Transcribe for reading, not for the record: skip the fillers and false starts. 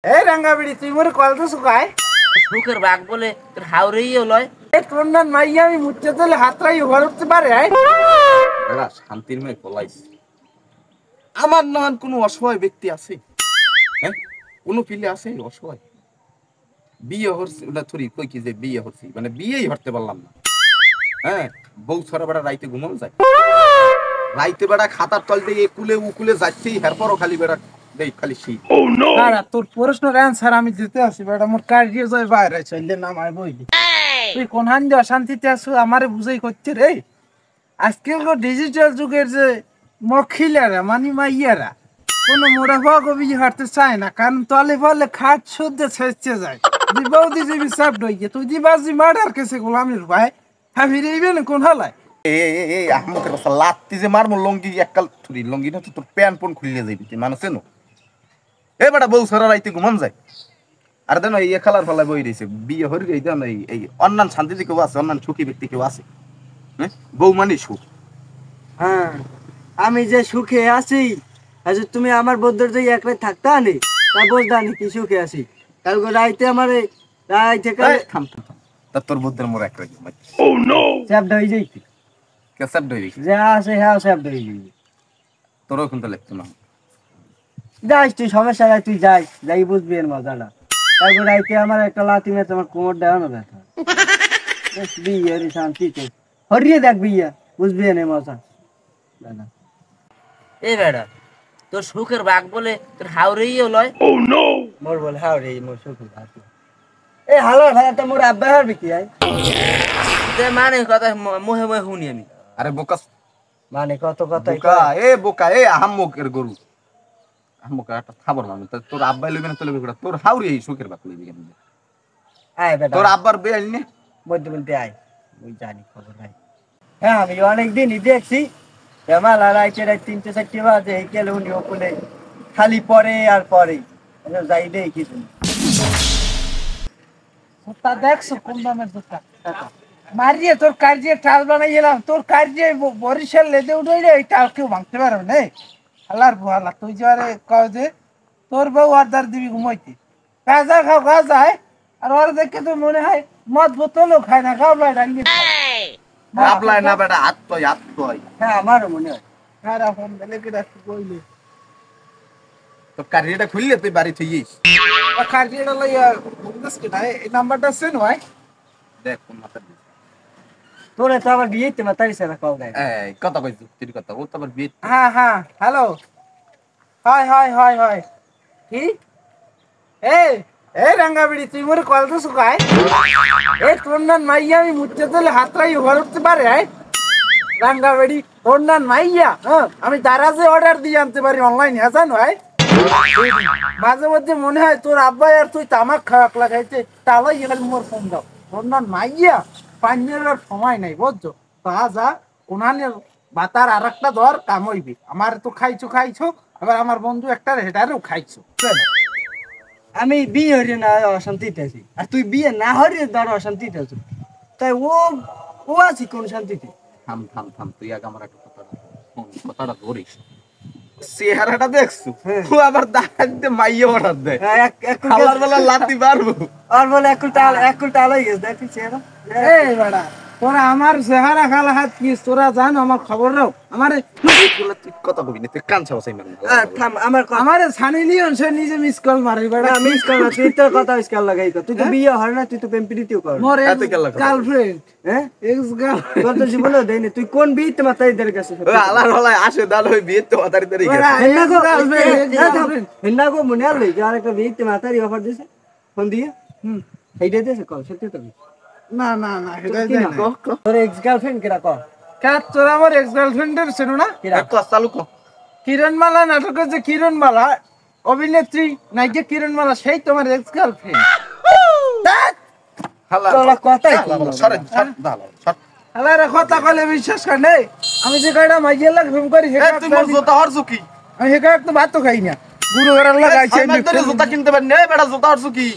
এই রাঙ্গাবিড়ি তুই মোরে কল তো শুকায় সুখের বাঘ বলে তোর হাওড়েই লয়। এই তোর না মাইয়া আমি মুচ্ছে তোলে হাতরাই ঘর উঠতে পারে বেলা শান্তির মেয়ে পলাইস। আমার নান কোনো অসহায় ব্যক্তি আছে? হ্যাঁ, কোনো পিলে আছে অসহায়? বিয়ে হরছি ওটা থরি কই কি যে বিয়ে হরছি, মানে বিয়েই হরতে পারলাম না। হ্যাঁ, বউ ছড়া বেড়া রাইতে ঘুমানো যায়, রাইতে বেড়া খাতার তল দিয়ে একুলে উকুলে যাচ্ছেই হেরপরও খালি বেড়া দেই খালি শীত। না তোর প্রশ্নের অ্যান্সার আমি দিতে আসি বেটা মোর কার্ডিও যায় বাইরে চললে না মাই বইলি তুই কোন হান্দি অশান্তিতে আসু আমারে বুঝাই করছে রে। আজকাল ডিজিটাল যুগের যে মখিলারা মানে মাইয়ারা কোনো মোড়া ভাগ অভিযোগ হাঁটতে চায় না, কারণ তলে বলে খাট শুদ্ধ ছেঁচতে যায়। তুই বৌদি যে বিচার ডইকে তুই দিবাজি মার্ডার কেসে গোলামির ভাই হাবি রেইবে না কোন হালায় এই আহমকের কথা লাত্তি যে মারমু লঙ্গি এককাল থুরি লঙ্গি না তো তোর প্যান পন খুলিয়ে যাইবি তুই মানুষ চেনো? এ বেটা বউ ছড়া রাইতে ঘুমান যায় আর দেন এই খালার ফলায় বই রয়েছে বিয়ে হরি এই দেন এই অন্যান্য শান্তিতে কেউ আছে, অন্যান্য সুখী ব্যক্তি কেউ আছে? হ্যাঁ, বউ মানে সুখ। হ্যাঁ, আমি যে সুখে আছি আচ্ছা তুমি আমার বন্ধুর যে একলাই থাকতা নি তা বলতা নি কি সুখে আছি কালকে রাইতে আমার রাইতে থাম থাম থাম, তা তোর বুদ্ধের মোর এক রাখি চাপ ধরে যাইতি কেসাব ধরে যা আছে হ্যাঁ চাপ ধরে যাইবি। তোর ওখান তো লিখতো না। যাইস তুই সমস্যা নাই তুই যাই যাই বুঝবি এর মজাটা। তারপর রাইতে আমার একটা লাথি মেরে তোমার কোমর দেওয়ানো ব্যথা বিয়ে শান্তিতে হরিয়ে দেখ বিয়ে বুঝবি এনে মজা দাদা। এই বেড়া তোর সুখের বাঘ বলে তোর হাওড়েই লয়। মোর বলে হাও রে মোর সুখে থাকি এ হালো ভাই তো মোর আব্বা হারবি কি আই মানে কথা মোহে মোহে শুনি আমি। আরে বোকা মানে কত কথা বোকা এ আহাম্মকের গরু আহাম্মকের একটা খাবার মানে তোর আব্বাই লইবে না তো লইবে তোর হাউরি এই সুখের বাক লইবে কেন? আয় বেটা তোর আব্বার বেল নে মধ্যে বলতে আয় ওই জানি খবর নাই। হ্যাঁ আমি অনেকদিনই দেখছি আমার রাইতে রাত 3-4 বাজে এই গেলে উনি ওপরে খালি পরে আর পরে যাই দেখি তুমি তা দেখছো কোন দামের জুতা মারিয়ে তোর কার্যে টাল বানাই এলাম, তোর কার্যে বরিশাল লেদে উঠে এই টাল কেউ ভাঙতে পারবে না। হালার ভুয়ালা তুই যে আরে কও যে তোর বউ আদার দিবি ঘুমাইতে গাঁজা খাও গাঁজায় আর ওর দেখে তো মনে হয় মদ বোতলও খায় না গাবলায় ডাঙ্গি আবলায় না বেটা আত্মই হ্যাঁ আমারও মনে হয়। খারাপ ফোন দিলে কি রাখতে বইলে তো কারিটা খুললে তুই বাড়ি থইস কার্যটা লইয়া বুঝছিস কি না এই নাম্বারটা সেন হয় দেখ কোন মাথা দিস। তোরে তো আবার বিয়েতে মাতারি সারা কাও গায় এই কথা কইছ তুই কথা ও তো আবার বিয়ে। হ্যাঁ হ্যাঁ হ্যালো হয় হয় হয় হয় কি এই রাঙ্গাবিড়ি তুই মোরে কল তো শুকায় এই তোর নান মাইয়া আমি মুচ্ছে তোলে হাতরাই ঘর উঠতে পারে রাঙ্গাবিড়ি তোর নান মাইয়া হ্যাঁ আমি দারাজে অর্ডার দিয়ে আনতে পারি অনলাইন হ্যাঁ জানো মাঝে মধ্যে মনে হয় তোর আব্বাই আর তুই তামাক খাওয়া লাগাইছে তাহলে এখানে মোর ফোন দাও তোর নান মাইয়া পান্যের আর সময় নাই বুঝছো তা যা কোনানের বাতার আর একটা ধর কাম হইবি আমার তো খাইছো আবার আমার বন্ধু একটা হেটারেও খাইছো আমি বিয়ে হরি না অশান্তিতে আছি আর তুই বিয়ে না হরি ধর অশান্তিতে আছো তাই ও আছি কোন শান্তিতে? থাম থাম থাম তুই আগে আমার একটা কথাটা ধরিস। চেহারাটা দেখছো ও আবার দাঁড়াতে মাইয়া অর্ডার দেয় খাবার বেলা লাতি পারবো আর বলে একুল টাল হয়ে গেছে দেখি চেহারা এই বেড়া তোরা আমার চেহারা খালা হাত কি তোরা জান আমার খবর রাও আমারে তুই কথা কবি না তুই কান ছাওয়াই মারবি। থাম আমার আমারে ছানি লিওন সে নিজে মিস কল মারি বেড়া মিস কর না তুই তোর কথা মিস কর লাগাই তো তুই তো বিয়ে হয় না তুই তো প্রেম প্রীতিও কর মোর এত কেন লাগা? গার্লফ্রেন্ড হ্যাঁ এক্স গার্ল তোর তো জীবনেও দেয়নি তুই কোন বিয়েতে মাতাই দের কাছে ও আলার হলাই আসে দাল হই বিয়ে তো আদারি দাঁড়ি গেছে। হেন্না গো মনে আলো যে আর একটা বিয়েতে মাতারি অফার দিছে ফোন দিয়ে এইটা দিয়েছে কল সত্যি তো না না না এটা যায় না তোর এক্স গার্লফ্রেন্ড কেরা কর কাট তোরা আমার এক্স গার্লফ্রেন্ডের ছিল না চালু কর কিরণমালা নাটকের যে কিরণমালা অভিনেত্রী নায়িকা কিরণমালা সেই তোমার এক্স গার্লফ্রেন্ড হালা তোর কথাই সরে দাল সর আলারা কথা কলে বিশ্বাস কর নেই আমি যে কয়টা মাইয়া লাগ ঘুম করি এ তুই মোর জুতা হরছু কি? আমি হেকা একটা ভাত তো খাই না গুরু ঘরের লাগাইছে আমি তোর জুতা কিনতে পারি না বেটা জুতা হরছু কি?